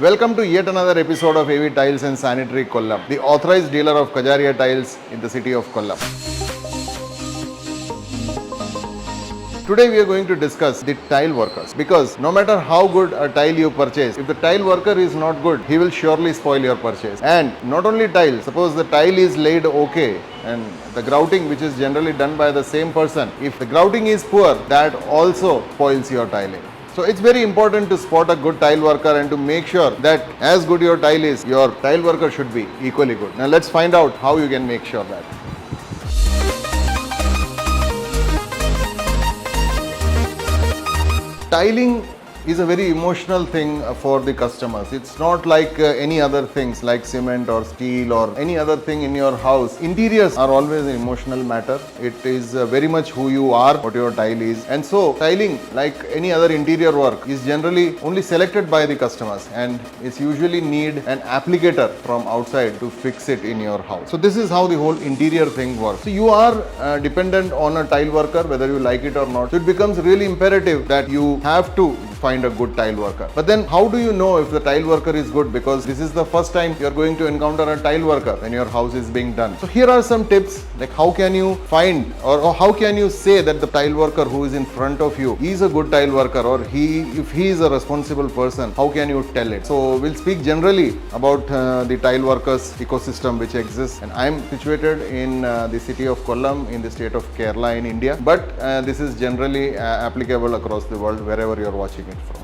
Welcome to yet another episode of AV Tiles and Sanitary Kollam, the authorized dealer of Kajaria tiles in the city of Kollam. Today we are going to discuss the tile workers, because no matter how good a tile you purchase, if the tile worker is not good, he will surely spoil your purchase. And not only tile, suppose the tile is laid okay and the grouting, which is generally done by the same person, if the grouting is poor, that also spoils your tiling. So it's very important to spot a good tile worker and to make sure that as good your tile is, your tile worker should be equally good. Now let's find out how you can make sure that. Tiling is a very emotional thing for the customers. It's not like any other things like cement or steel or any other thing in your house. Interiors are always an emotional matter. It is very much who you are, what your tile is. And so tiling, like any other interior work, is generally only selected by the customers, and it's usually need an applicator from outside to fix it in your house. So this is how the whole interior thing works. So you are dependent on a tile worker whether you like it or not. So it becomes really imperative that you have to find a good tile worker. But then how do you know if the tile worker is good? Because this is the first time you are going to encounter a tile worker when your house is being done. So here are some tips, like how can you find or how can you say that the tile worker who is in front of you is a good tile worker, or if he is a responsible person, how can you tell it? So we'll speak generally about the tile workers ecosystem which exists, and I am situated in the city of Kollam in the state of Kerala in India, but this is generally applicable across the world wherever you are watching it from.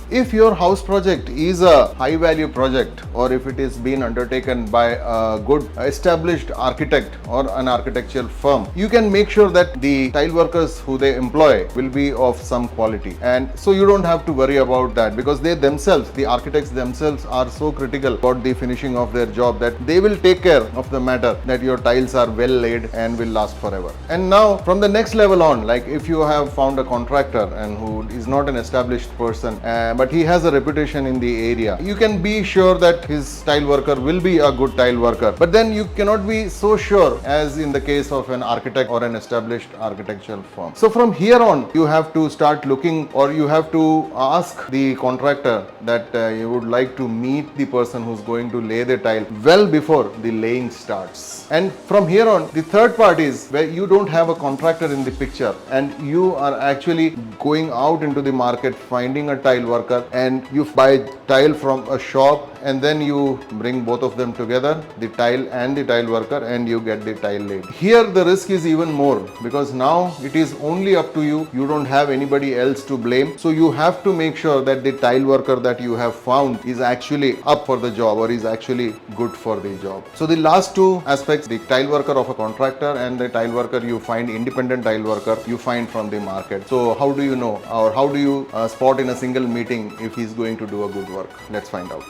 If your house project is a high value project, or if it is being undertaken by a good established architect or an architectural firm, you can make sure that the tile workers who they employ will be of some quality. And so you don't have to worry about that, because they themselves, the architects themselves, are so critical about the finishing of their job that they will take care of the matter that your tiles are well laid and will last forever. And now from the next level on, like if you have found a contractor and who is not an established person, but he has a reputation in the area, you can be sure that his tile worker will be a good tile worker. But then you cannot be so sure as in the case of an architect or an established architectural firm. So from here on, you have to start looking, or you have to ask the contractor that you would like to meet the person who's going to lay the tile well before the laying starts. And from here on, the third part is where you don't have a contractor in the picture and you are actually going out into the market, finding a tile worker, and you buy tile from a shop, and then you bring both of them together, the tile and the tile worker, and you get the tile laid. Here the risk is even more, because now it is only up to you. You don't have anybody else to blame. So you have to make sure that the tile worker that you have found is actually up for the job, or is actually good for the job. So the last two aspects, the tile worker of a contractor and the tile worker you find, independent tile worker you find from the market. So how do you know, or how do you spot in a single meeting if he's going to do a good work? Let's find out.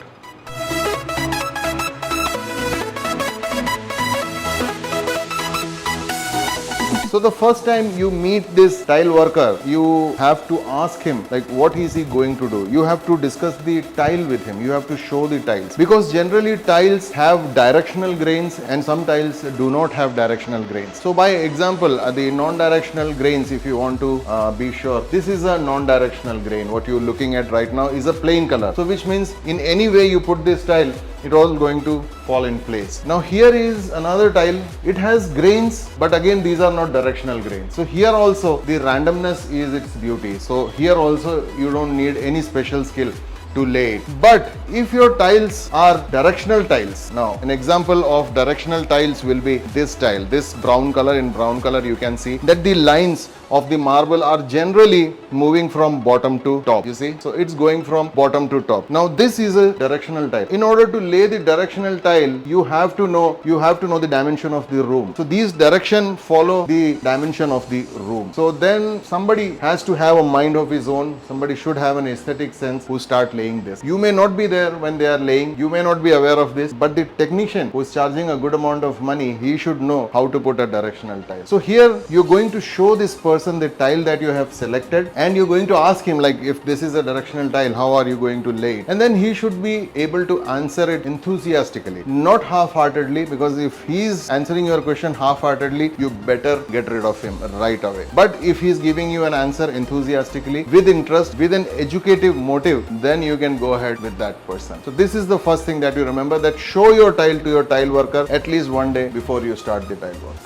So the first time you meet this tile worker, you have to ask him, like, what is he going to do? You have to discuss the tile with him. You have to show the tiles, because generally tiles have directional grains and some tiles do not have directional grains. So by example, the non-directional grains, if you want to be sure, this is a non-directional grain. What you're looking at right now is a plain color. So which means in any way you put this tile, it all going to fall in place. Now here is another tile. It has grains, but again these are not directional grains. So here also the randomness is its beauty. So here also you don't need any special skill to lay it. But if your tiles are directional tiles, now an example of directional tiles will be this tile, this brown color. In brown color you can see that the lines of the marble are generally moving from bottom to top. You see, so it's going from bottom to top. Now this is a directional tile. In order to lay the directional tile, you have to know the dimension of the room. So these direction follow the dimension of the room. So then somebody has to have a mind of his own. Somebody should have an aesthetic sense who start laying this. You may not be there when they are laying. You may not be aware of this, but the technician who is charging a good amount of money, he should know how to put a directional tile. So here you're going to show this person person the tile that you have selected, and you're going to ask him like, if this is a directional tile, how are you going to lay it? And then he should be able to answer it enthusiastically, not half-heartedly, because if he's answering your question half-heartedly, you better get rid of him right away. But if he's giving you an answer enthusiastically, with interest, with an educative motive, then you can go ahead with that person. So this is the first thing that you remember, that show your tile to your tile worker at least one day before you start the tile work.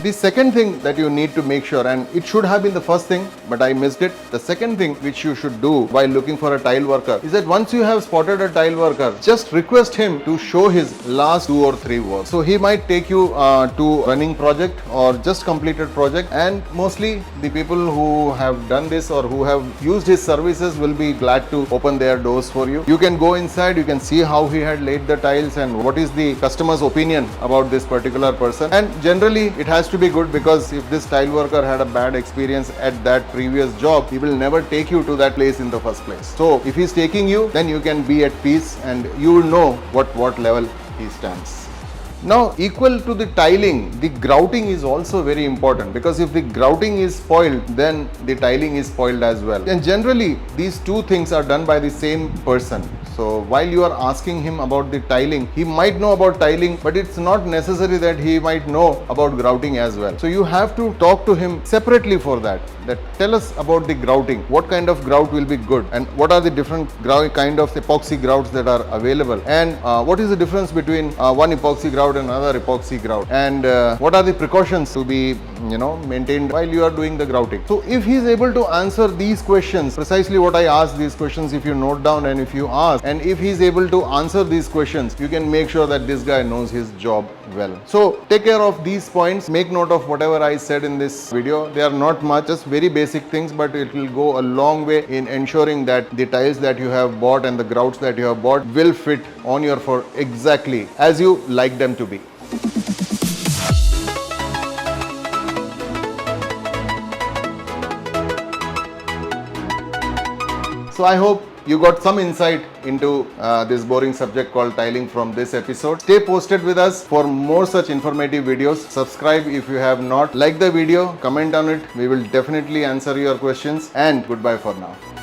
The second thing that you need to make sure, and it should have been the first thing, but I missed it. The second thing which you should do while looking for a tile worker is that once you have spotted a tile worker, just request him to show his last 2 or 3 works. So he might take you to running project or just completed project, and mostly the people who have done this or who have used his services will be glad to open their doors for you. You can go inside, you can see how he had laid the tiles and what is the customer's opinion about this particular person. And generally it has to be good, because if this tile worker had a bad experience at that previous job, he will never take you to that place in the first place. So if he's taking you, then you can be at peace and you will know what level he stands. Now, equal to the tiling, the grouting is also very important, because if the grouting is spoiled, then the tiling is spoiled as well. And generally, these two things are done by the same person. So while you are asking him about the tiling, he might know about tiling, but it's not necessary that he might know about grouting as well. So you have to talk to him separately for that. Tell us about the grouting. What kind of grout will be good, and what are the different kind of epoxy grouts that are available, and what is the difference between one epoxy grout and another epoxy grout, and what are the precautions to be maintained while you are doing the grouting. So if he is able to answer these questions, precisely what I asked these questions, if you note down and if you ask, and if he is able to answer these questions, you can make sure that this guy knows his job well. So take care of these points. Make note of whatever I said in this video. They are not much, just very basic things, but it will go a long way in ensuring that the tiles that you have bought and the grouts that you have bought will fit on your floor exactly as you like them to be. So I hope you got some insight into this boring subject called tiling from this episode. Stay posted with us for more such informative videos. Subscribe if you have not. Like the video, comment on it. We will definitely answer your questions, and goodbye for now.